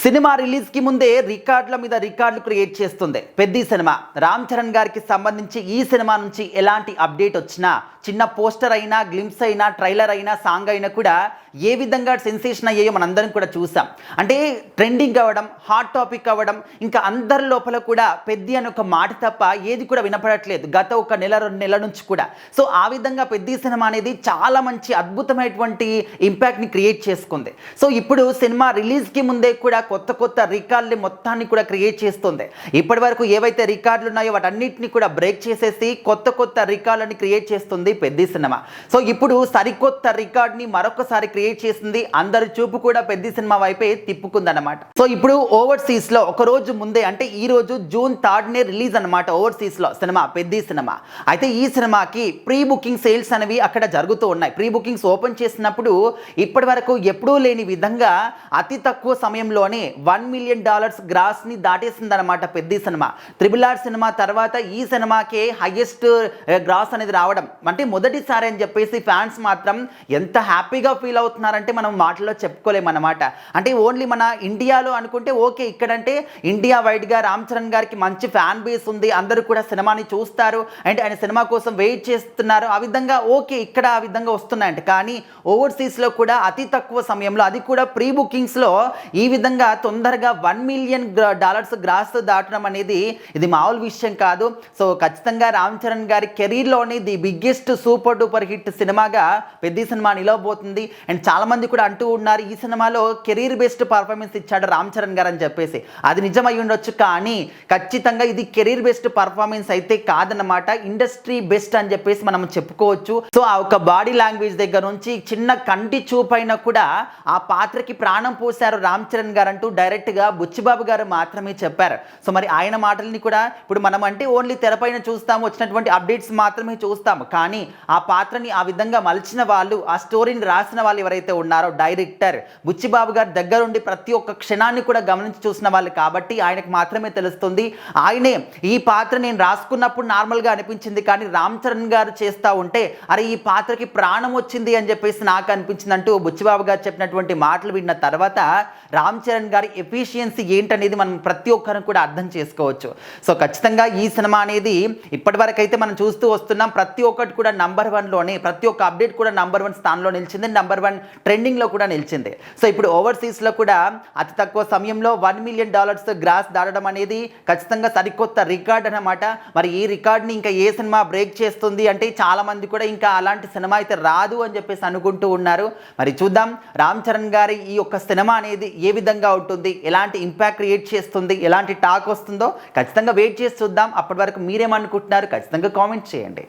Cinema release కి ముందే రికార్డుల మీద రికార్డులు క్రియేట్ చేస్తుంది పెద్ద సినిమా. రామ్ చరణ్ గారికి సంబంధించి ఈ సినిమా నుంచి ఎలాంటి అప్డేట్ వచ్చినా, చిన్న పోస్టర్ అయినా, గ్లింప్స్ అయినా, ట్రైలర్ అయినా, సాంగ్ అయినా కూడా ఏ విధంగా సెన్సేషన్ అయ్యాయో మనందరం కూడా చూసాం. అంటే ట్రెండింగ్ అవ్వడం, హాట్ టాపిక్ అవ్వడం, ఇంకా అందరి లోపల కూడా పెద్ద అని ఒక మాట తప్ప ఏది కూడా వినపడట్లేదు గత ఒక నెల 2 నెలల నుంచి కూడా. సో ఆ విధంగా పెద్ద సినిమా అనేది చాలా మంచి అద్భుతమైనటువంటి ఇంపాక్ట్ని క్రియేట్ చేసుకుంది. సో ఇప్పుడు సినిమా రిలీజ్కి ముందే కూడా కొత్త రికార్డులు మొత్తాన్ని కూడా క్రియేట్ చేస్తుంది. ఇప్పటి వరకు ఏవైతే రికార్డులు ఉన్నాయో వాటన్నిటిని కూడా బ్రేక్ చేసేసి కొత్త రికార్డులని క్రియేట్ చేస్తుంది పెద్ద సినిమా. సో ఇప్పుడు సరికొత్త రికార్డ్ని మరొకసారి క్రియేట్ చేసింది. అందరి చూపు కూడా పెద్ద సినిమా వైపే తిప్పుకుందన్నమాట. సో ఇప్పుడు ఓవర్సీస్ లో ఒక రోజు ముందే, అంటే ఈ రోజు జూన్ 3 రిలీజ్ అనమాట ఓవర్సీస్ లో సినిమా పెద్ద సినిమా. అయితే ఈ సినిమాకి ప్రీ బుకింగ్ సేల్స్ అనేవి అక్కడ జరుగుతూ ఉన్నాయి. ప్రీ బుకింగ్స్ ఓపెన్ చేసినప్పుడు ఇప్పటి వరకు ఎప్పుడూ లేని విధంగా అతి తక్కువ సమయంలోనే $1 మిలియన్ గ్రాస్ ని దాటేసింది అనమాట పెద్ద సినిమా. RRR సినిమా తర్వాత ఈ సినిమాకే హైయెస్ట్ గ్రాస్ అనేది రావడం, అంటే మొదటిసారి అని చెప్పేసి ఫ్యాన్స్ మాత్రం ఎంత హ్యాపీగా ఫీల్ అవుతున్నారంటే మనం మాటల్లో చెప్పుకోలేమన్నమాట. అంటే ఓన్లీ మన ఇండియాలో అనుకుంటే ఓకే, ఇక్కడంటే ఇండియా వైడ్గా రామ్ చరణ్ గారికి మంచి ఫ్యాన్ బేస్ ఉంది, అందరూ కూడా సినిమాని చూస్తారు అండ్ ఆయన సినిమా కోసం వెయిట్ చేస్తున్నారు, ఆ విధంగా ఓకే ఇక్కడ ఆ విధంగా వస్తున్నాయంట. కానీ ఓవర్సీస్లో కూడా అతి తక్కువ సమయంలో, అది కూడా ప్రీ బుకింగ్స్లో ఈ విధంగా తొందరగా $1 మిలియన్ గ్రాస్ దాటడం అనేది ఇది మామూలు విషయం కాదు. సో ఖచ్చితంగా రామ్ చరణ్ గారి కెరీర్లోని the biggest super duper hit సినిమాగా పెద్ద సినిమా నిలవబోతుంది. అండ్ చాలా మంది కూడా అంటూ ఉన్నారు ఈ సినిమాలో కెరీర్ బెస్ట్ పర్ఫార్మెన్స్ ఇచ్చాడు రామ్ చరణ్ గారు అని చెప్పేసి. అది నిజమై ఉండొచ్చు, కానీ ఖచ్చితంగా ఇది కెరీర్ బెస్ట్ పర్ఫార్మెన్స్ అయితే కాదన్నమాట, ఇండస్ట్రీ బెస్ట్ అని చెప్పేసి మనం చెప్పుకోవచ్చు. సో ఆ ఒక బాడీ లాంగ్వేజ్ దగ్గర నుంచి చిన్న కంటి చూపైనా కూడా ఆ పాత్రకి ప్రాణం పోశారు రామ్ చరణ్ గారు అంటూ డైరెక్ట్గా బుచ్చిబాబు గారు మాత్రమే చెప్పారు. సో మరి ఆయన మాటల్ని కూడా ఇప్పుడు మనం అంటే ఓన్లీ తెరపైన చూస్తాము, వచ్చినటువంటి అప్డేట్స్ మాత్రమే చూస్తాము, కానీ ఆ పాత్రని ఆ విధంగా మలిచిన వాళ్ళు, ఆ స్టోరీని రాసిన వాళ్ళు ఎవరైతే ఉన్నారో డైరెక్టర్ బుచ్చిబాబు గారి దగ్గరుండి ప్రతి ఒక్క క్షణాన్ని కూడా గమనించి చూసిన వాళ్ళు కాబట్టి ఆయనకు మాత్రమే తెలుస్తుంది. ఆయనే ఈ పాత్ర నేను రాసుకున్నప్పుడు నార్మల్గా అనిపించింది, కానీ రామ్ చరణ్ గారు చేస్తూ ఉంటే అరే ఈ పాత్రకి ప్రాణం వచ్చింది అని చెప్పేసి నాకు అనిపించింది అంటూ బుచ్చిబాబు గారు చెప్పినటువంటి మాటలు విన్న తర్వాత రామ్ చరణ్ గారి ఎఫిషియన్సీ ఏంటనేది మనం ప్రతి ఒక్కరిని కూడా అర్థం చేసుకోవచ్చు. సో ఖచ్చితంగా ఈ సినిమా అనేది ఇప్పటి వరకు అయితే మనం చూస్తూ వస్తున్నాం, ప్రతి ఒక్కటి కూడా నంబర్ 1లోనే, ప్రతి ఒక్క అప్డేట్ కూడా నంబర్ 1 స్థానంలో నిలిచింది, నంబర్ 1 ట్రెండింగ్లో కూడా నిలిచింది. సో ఇప్పుడు ఓవర్సీస్లో కూడా అతి తక్కువ సమయంలో $1 మిలియన్ గ్రాస్ దాటడం అనేది ఖచ్చితంగా సరికొత్త రికార్డ్ అన్నమాట. మరి ఈ రికార్డ్ని ఇంకా ఏ సినిమా బ్రేక్ చేస్తుంది అంటే చాలా మంది కూడా ఇంకా అలాంటి సినిమా అయితే రాదు అని చెప్పేసి అనుకుంటూ ఉన్నారు. మరి చూద్దాం రామ్ చరణ్ గారి ఈ యొక్క సినిమా అనేది ఏ విధంగా ఉంటుంది, ఎలాంటి ఇంపాక్ట్ క్రియేట్ చేస్తుంది, ఎలాంటి టాక్ వస్తుందో ఖచ్చితంగా వెయిట్ చేసి చూద్దాం. అప్పటి వరకు మీరేమనుకుంటున్నారు ఖచ్చితంగా కామెంట్ చేయండి.